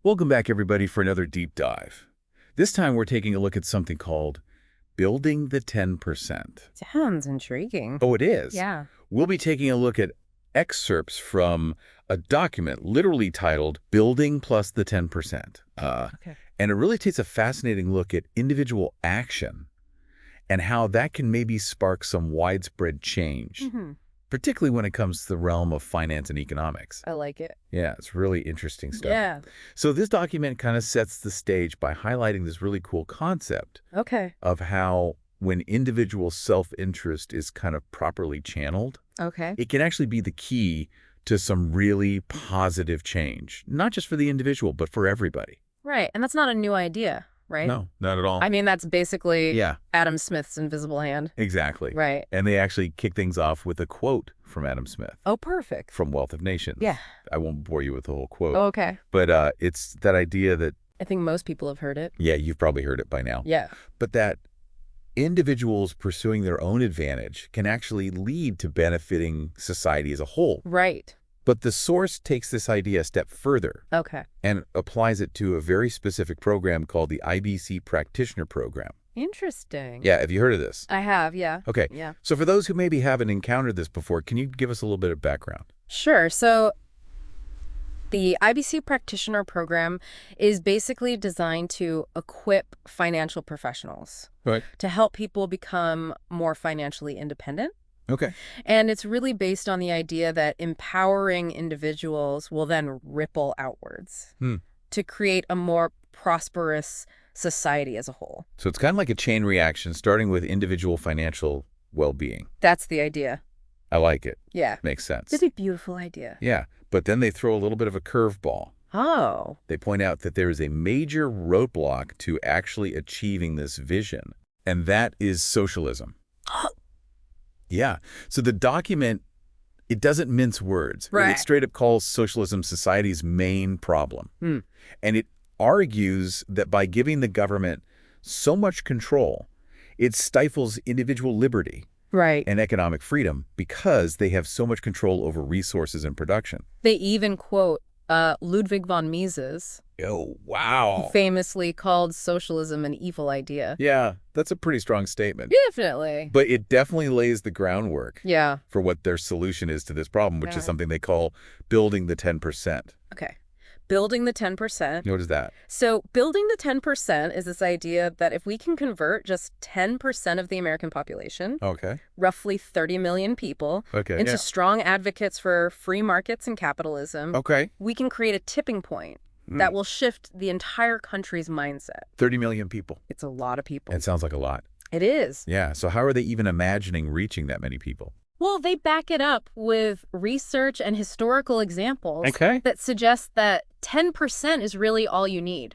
Welcome back, everybody, for another deep dive. This time, we're taking a look at something called building the 10%. Sounds intriguing. Oh, it is? Yeah. We'll be taking a look at excerpts from a document literally titled Building plus the 10%. Okay. And it really takes a fascinating look at individual action and how that can maybe spark some widespread change, particularly when it comes to the realm of finance and economics. I like it. Yeah, it's really interesting stuff. Yeah. So this document kind of sets the stage by highlighting this really cool concept Okay. of how when individual self-interest is kind of properly channeled, Okay. it can actually be the key to some really positive change, not just for the individual, but for everybody. Right. And that's not a new idea, right? No, not at all. I mean, that's basically Yeah, Adam Smith's invisible hand. exactly. Right. And they actually kick things off with a quote from Adam Smith Oh, perfect. from Wealth of Nations. Yeah. I won't bore you with the whole quote, Oh, okay. but it's that idea that, I think most people have heard it. yeah, you've probably heard it by now. Yeah. But that individuals pursuing their own advantage can actually lead to benefiting society as a whole. Right. But the source takes this idea a step further Okay. and applies it to a very specific program called the IBC Practitioner Program. Interesting. Yeah, have you heard of this? I have, yeah. Okay, Yeah. so for those who maybe haven't encountered this before, can you give us a little bit of background? Sure. So the IBC Practitioner Program is basically designed to equip financial professionals Right. to help people become more financially independent. Okay. And it's really based on the idea that empowering individuals will then ripple outwards to create a more prosperous society as a whole. So it's kind of like a chain reaction, starting with individual financial well-being. That's the idea. I like it. Yeah. Makes sense. It's a beautiful idea. Yeah, but then they throw a little bit of a curveball. Oh. They point out that there is a major roadblock to actually achieving this vision, and that is socialism. Yeah. So the document, it doesn't mince words. Right. It straight up calls socialism society's main problem. And it argues that by giving the government so much control, it stifles individual liberty Right. and economic freedom because they have so much control over resources and production. They even quote Ludwig von Mises, Oh, who wow. famously called socialism an evil idea. Yeah, that's a pretty strong statement. Definitely. But it definitely lays the groundwork Yeah. for what their solution is to this problem, which Yeah. is something they call building the 10%. Okay. Building the 10%. What is that? So building the 10% is this idea that if we can convert just 10% of the American population, Okay. roughly 30 million people, Okay. into Yeah. strong advocates for free markets and capitalism, Okay. we can create a tipping point that will shift the entire country's mindset. 30 million people. It's a lot of people. It sounds like a lot. It is. Yeah. So how are they even imagining reaching that many people? Well, they back it up with research and historical examples Okay. that suggest that 10% is really all you need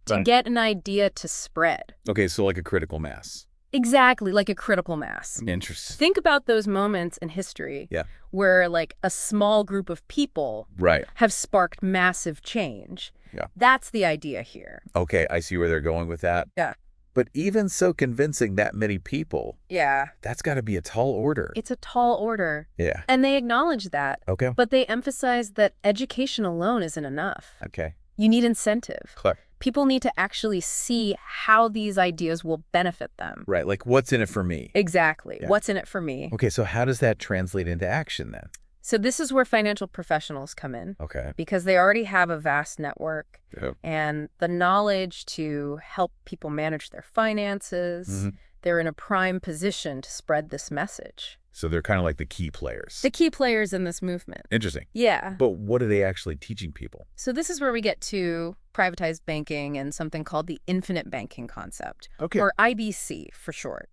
to Right. get an idea to spread. Okay. So like a critical mass. Exactly, like a critical mass. Interesting. Think about those moments in history Yeah. where like a small group of people Right. have sparked massive change. Yeah. That's the idea here. Okay. I see where they're going with that. Yeah. But even so convincing that many people, Yeah. that's got to be a tall order. It's a tall order. Yeah. And they acknowledge that. Okay. But they emphasize that education alone isn't enough. Okay. You need incentive. Clear. People need to actually see how these ideas will benefit them. Right. Like what's in it for me? Exactly. Yeah. What's in it for me? Okay. So how does that translate into action then? So this is where financial professionals come in, Okay. because they already have a vast network Yep. and the knowledge to help people manage their finances. They're in a prime position to spread this message. So they're kind of like the key players. The key players in this movement. Interesting. Yeah. But what are they actually teaching people? So this is where we get to privatized banking and something called the infinite banking concept, Okay. or IBC for short.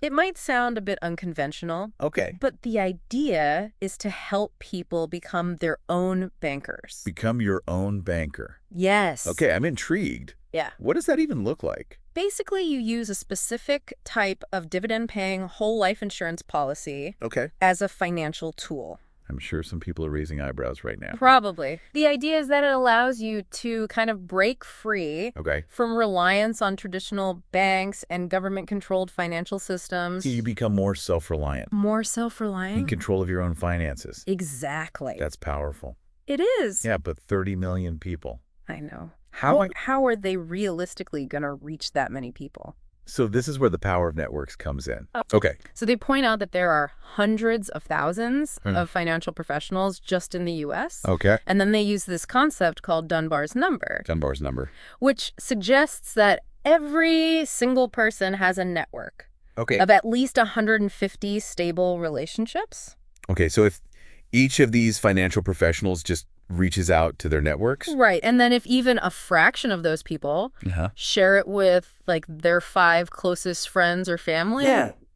It might sound a bit unconventional, Okay. but the idea is to help people become their own bankers. Become your own banker. Yes. Okay, I'm intrigued. Yeah. What does that even look like? Basically, you use a specific type of dividend-paying whole life insurance policy Okay. as a financial tool. I'm sure some people are raising eyebrows right now. Probably. The idea is that it allows you to kind of break free Okay. from reliance on traditional banks and government-controlled financial systems. You become more self-reliant, More in self-reliant. control of your own finances. Exactly. That's powerful. It is. Yeah, but 30 million people. I know. How How are they realistically going to reach that many people? So this is where the power of networks comes in. Oh. Okay. So they point out that there are hundreds of thousands of financial professionals just in the U.S. Okay. And then they use this concept called Dunbar's number, Dunbar's number. which suggests that every single person has a network Okay. of at least 150 stable relationships. Okay, so if each of these financial professionals just reaches out to their networks? Right. And then if even a fraction of those people share it with like their 5 closest friends or family,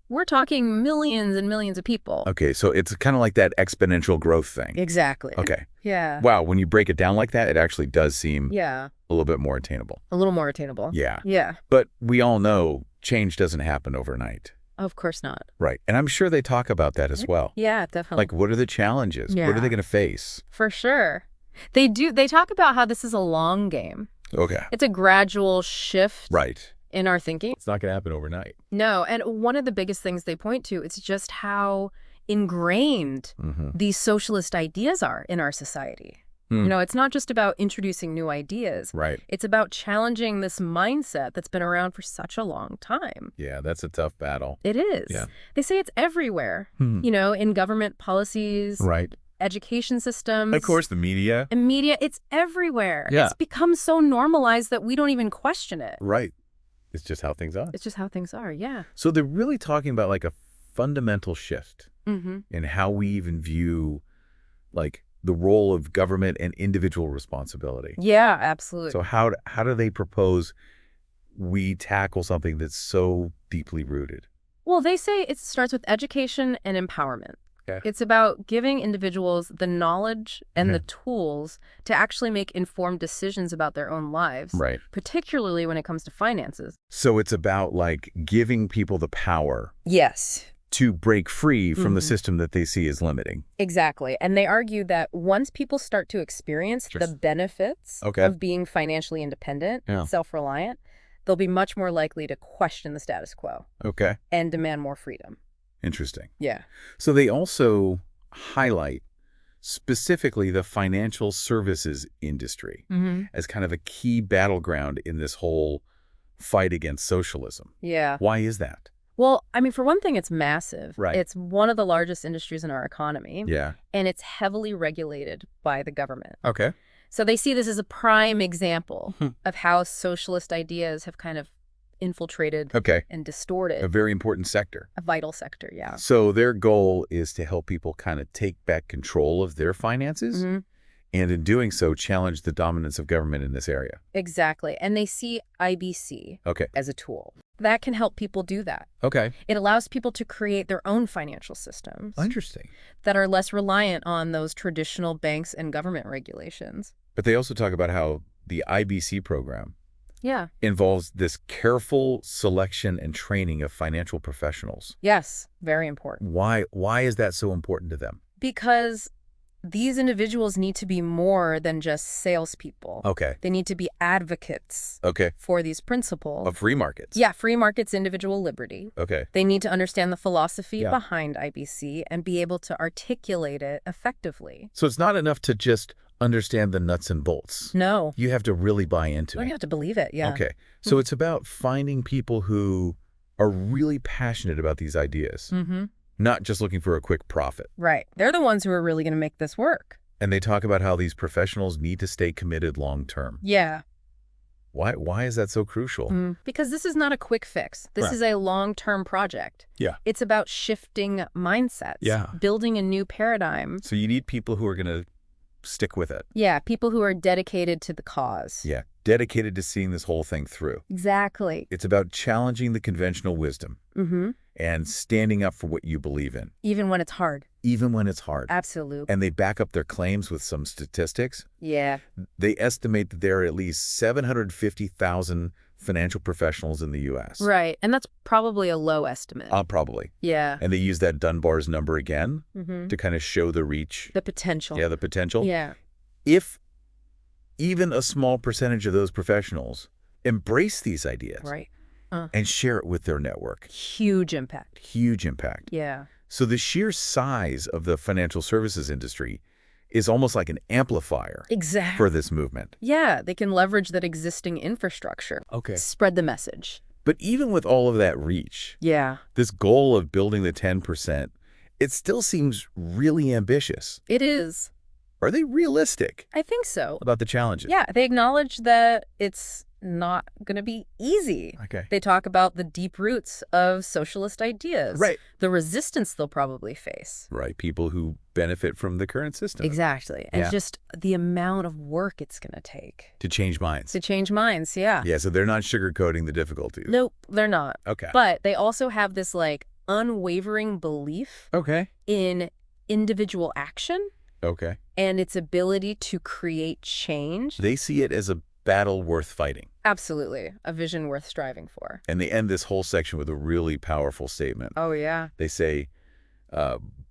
we're talking millions and millions of people. Okay, so it's kind of like that exponential growth thing. Exactly. Okay. Yeah. Wow, when you break it down like that, it actually does seem Yeah. a little bit more attainable. A little more attainable. Yeah. Yeah. But we all know change doesn't happen overnight. Of course not. Right. And I'm sure they talk about that as well. Yeah, definitely. Like, what are the challenges? Yeah. What are they going to face? For sure. They do. They talk about how this is a long game. Okay. It's a gradual shift Right. in our thinking. It's not going to happen overnight. No. And one of the biggest things they point to is just how ingrained these socialist ideas are in our society. You know, it's not just about introducing new ideas. Right. It's about challenging this mindset that's been around for such a long time. Yeah, that's a tough battle. It is. Yeah. They say it's everywhere, you know, in government policies, Right. education systems. Of course, the media. And media, it's everywhere. Yeah. It's become so normalized that we don't even question it. Right. It's just how things are. It's just how things are, yeah. So they're really talking about like a fundamental shift in how we even view like the role of government and individual responsibility. Yeah, absolutely. So how do they propose we tackle something that's so deeply rooted? Well, they say it starts with education and empowerment. Okay. It's about giving individuals the knowledge and the tools to actually make informed decisions about their own lives, Right. particularly when it comes to finances. So it's about like giving people the power Yes. to break free from the system that they see as limiting. Exactly. And they argue that once people start to experience the benefits of being financially independent, self-reliant, they'll be much more likely to question the status quo Okay. and demand more freedom. Interesting. Yeah. So they also highlight specifically the financial services industry as kind of a key battleground in this whole fight against socialism. Yeah. Why is that? Well, I mean, for one thing, it's massive. Right. It's one of the largest industries in our economy. Yeah. And it's heavily regulated by the government. Okay. So they see this as a prime example of how socialist ideas have kind of infiltrated and distorted A very important sector. a vital sector, yeah. So their goal is to help people kind of take back control of their finances and in doing so challenge the dominance of government in this area. Exactly. And they see IBC as a tool that can help people do that. Okay. It allows people to create their own financial systems Interesting. that are less reliant on those traditional banks and government regulations. But they also talk about how the IBC program Yeah. involves this careful selection and training of financial professionals. Yes. Very important. Why is that so important to them? Because these individuals need to be more than just salespeople. Okay. They need to be advocates Okay. for these principles. Of free markets. Yeah, free markets, individual liberty. Okay. They need to understand the philosophy behind IBC and be able to articulate it effectively. So it's not enough to just understand the nuts and bolts. No. You have to really buy into You it. have to believe it, yeah. Okay. So it's about finding people who are really passionate about these ideas, not just looking for a quick profit. Right. They're the ones who are really going to make this work. And they talk about how these professionals need to stay committed long term. Yeah. Why is that so crucial? Because this is not a quick fix. This Right. is a long-term project. Yeah. It's about shifting mindsets, building a new paradigm. So you need people who are going to stick with it. Yeah, people who are dedicated to the cause. Yeah. Dedicated to seeing this whole thing through. Exactly. It's about challenging the conventional wisdom and standing up for what you believe in, Even when it's hard. even when it's hard. Absolutely. And they back up their claims with some statistics. Yeah. They estimate that there are at least 750,000 financial professionals in the U.S. Right. And that's probably a low estimate. Probably. Yeah. And they use that Dunbar's number again to kind of show the reach. The potential. Yeah, the potential. Yeah. If even a small percentage of those professionals embrace these ideas Right. and share it with their network, Huge impact. huge impact. Yeah. So the sheer size of the financial services industry is almost like an amplifier Exactly. for this movement. Yeah, they can leverage that existing infrastructure. Okay. Spread the message. But even with all of that reach, Yeah. this goal of building the 10%, it still seems really ambitious. It is. Are they realistic I think so. about the challenges? Yeah, they acknowledge that it's not going to be easy. Okay. They talk about the deep roots of socialist ideas. Right. The resistance they'll probably face. Right. People who benefit from the current system. Exactly. And Yeah. just the amount of work it's going to take. To change minds. To change minds, yeah. Yeah, so they're not sugarcoating the difficulties. Nope, they're not. Okay. But they also have this, like, unwavering belief Okay. in individual action Okay. and its ability to create change. They see it as a battle worth fighting. Absolutely. A vision worth striving for. And they end this whole section with a really powerful statement. Oh, yeah. They say,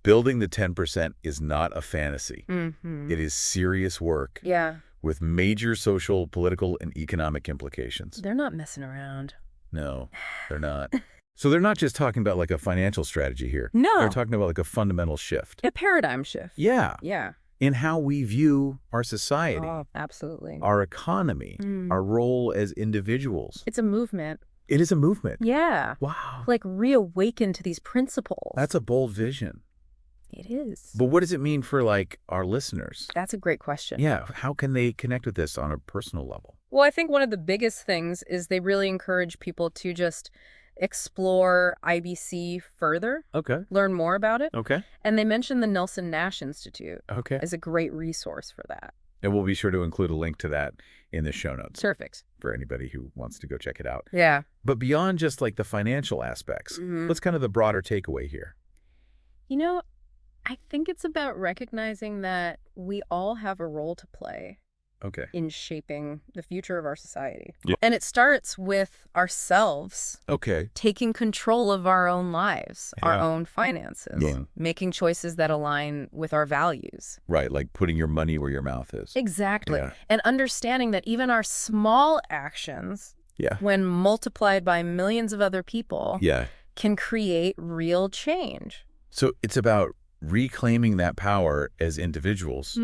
building the 10% is not a fantasy. Mm-hmm. It is serious work Yeah. with major social, political, and economic implications. They're not messing around. No, they're not. So they're not just talking about like a financial strategy here. No. They're talking about like a fundamental shift. A paradigm shift. Yeah. Yeah. In how we view our society, Oh, absolutely. our economy, our role as individuals. It's a movement. It is a movement. Yeah. Wow. Like reawaken to these principles. That's a bold vision. It is. But what does it mean for like our listeners? That's a great question. Yeah. How can they connect with this on a personal level? Well, I think one of the biggest things is they really encourage people to just explore IBC further, Okay. learn more about it. Okay. And they mention the Nelson Nash Institute Okay. as a great resource for that. And we'll be sure to include a link to that in the show notes Perfect. for anybody who wants to go check it out. Yeah. But beyond just like the financial aspects, what's kind of the broader takeaway here? You know, I think it's about recognizing that we all have a role to play Okay. in shaping the future of our society. Yeah. And it starts with ourselves Okay. taking control of our own lives, our Yeah. own finances, Yeah. making choices that align with our values. Right. Like putting your money where your mouth is. Exactly. Yeah. And understanding that even our small actions, Yeah. when multiplied by millions of other people, Yeah. can create real change. So it's about reclaiming that power as individuals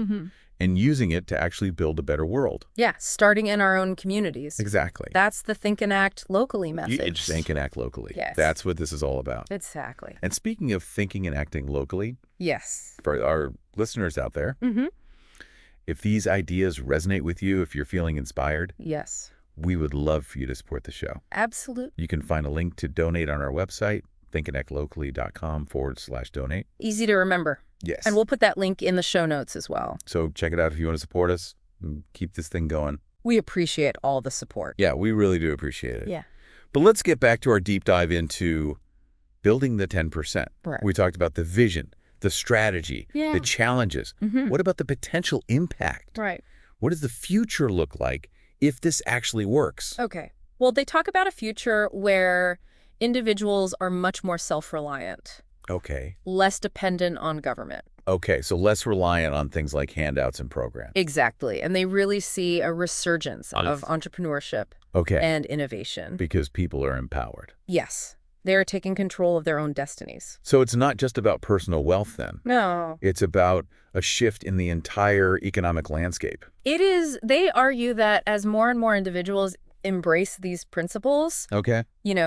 and using it to actually build a better world. Yeah, starting in our own communities. Exactly. That's the think and act locally You message. think and act locally. Yes. That's what this is all about. Exactly. And speaking of thinking and acting locally, Yes. for our listeners out there, Mm-hmm. if these ideas resonate with you, if you're feeling inspired, Yes. we would love for you to support the show. Absolutely. You can find a link to donate on our website, thinkandactlocally.com/donate. Easy to remember. Yes. And we'll put that link in the show notes as well. So check it out if you want to support us and keep this thing going. We appreciate all the support. Yeah, we really do appreciate it. Yeah. But let's get back to our deep dive into building the 10%. Right. We talked about the vision, the strategy, Yeah. the challenges. Mm-hmm. What about the potential impact? Right. What does the future look like if this actually works? Okay. Well, they talk about a future where individuals are much more self-reliant, Okay. less dependent on government. Okay, so less reliant on things like handouts and programs. Exactly. And they really see a resurgence of entrepreneurship Okay, and innovation. because people are empowered. Yes. They're taking control of their own destinies. So it's not just about personal wealth then. No. It's about a shift in the entire economic landscape. It is, they argue that as more and more individuals embrace these principles, Okay.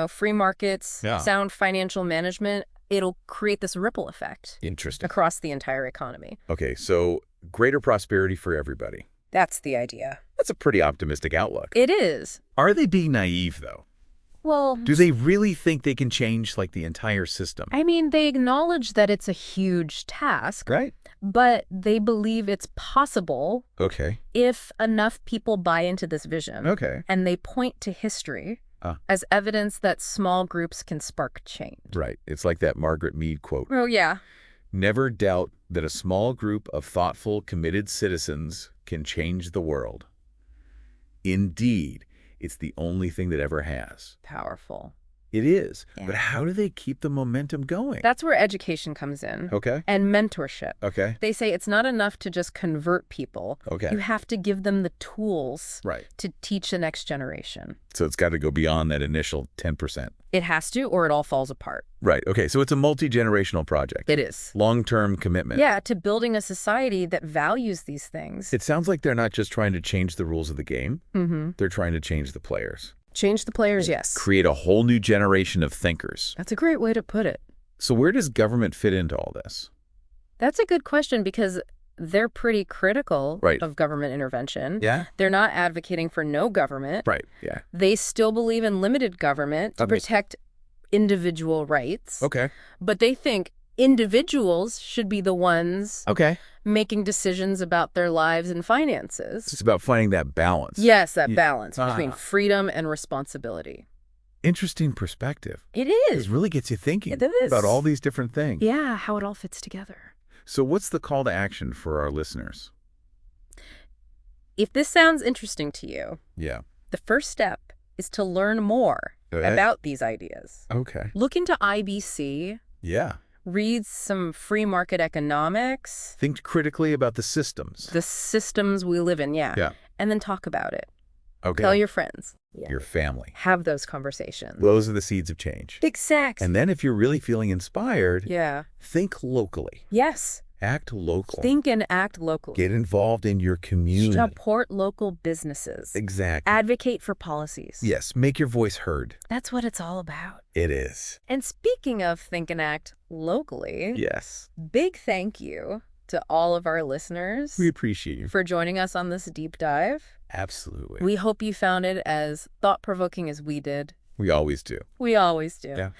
free markets, Yeah. sound financial management, it'll create this ripple effect Interesting. across the entire economy. Okay, so greater prosperity for everybody. That's the idea. That's a pretty optimistic outlook. It is. Are they being naive, though? Well, Do they really think they can change, like, the entire system? I mean, they acknowledge that it's a huge task, Right. but they believe it's possible Okay. if enough people buy into this vision. Okay. And they point to history Ah. as evidence that small groups can spark change. Right. It's like that Margaret Mead quote. Oh, yeah. Never doubt that a small group of thoughtful, committed citizens can change the world. Indeed, it's the only thing that ever has. Powerful. It is. Yeah. But how do they keep the momentum going? That's where education comes in. Okay. And mentorship. Okay. They say it's not enough to just convert people. Okay. You have to give them the tools Right. to teach the next generation. So it's got to go beyond that initial 10%. It has to, or it all falls apart. Right. Okay. So it's a multi-generational project. It is. Long-term commitment. Yeah, to building a society that values these things. It sounds like they're not just trying to change the rules of the game. Mm-hmm. They're trying to change the players. Change the players, yes. Create a whole new generation of thinkers. That's a great way to put it. So where does government fit into all this? That's a good question because they're pretty critical Right. of government intervention. Yeah. They're not advocating for no government. Right. Yeah. They still believe in limited government to Okay. protect individual rights. Okay. But they think individuals should be the ones Okay. making decisions about their lives and finances. It's about finding that balance. Yes, that Yeah. balance Ah. between freedom and responsibility. Interesting perspective. It It is. really gets you thinking It is. about all these different things. Yeah, how it all fits together. So what's the call to action for our listeners? If this sounds interesting to you, Yeah. the first step is to learn more Okay. about these ideas. Okay. Look into IBC, Yeah. read some free market economics, Think critically about the systems. the systems we live in, Yeah. and then talk about it. Okay. Tell your friends. Your family. Have those conversations. Those are the seeds of change. Exactly. And then if you're really feeling inspired, Yeah. think locally. Yes. Act local. Think and act locally. Get involved in your community. Support local businesses. Exactly. Advocate for policies. Yes, make your voice heard. That's what it's all about. It is. And speaking of think and act locally, Yes. big thank you to all of our listeners We appreciate you. for joining us on this deep dive. Absolutely. We hope you found it as thought-provoking as we did. We always do. We always do. Yeah.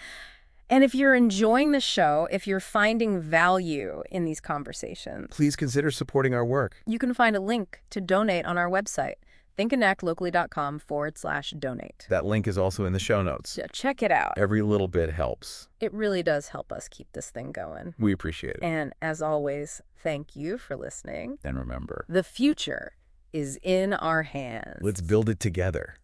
And if you're enjoying the show, if you're finding value in these conversations, Please consider supporting our work. you can find a link to donate on our website, thinkandactlocally.com/donate. That link is also in the show notes. So check it out. Every little bit helps. It really does help us keep this thing going. We appreciate it. And as always, thank you for listening. And remember, The future is in our hands. let's build it together.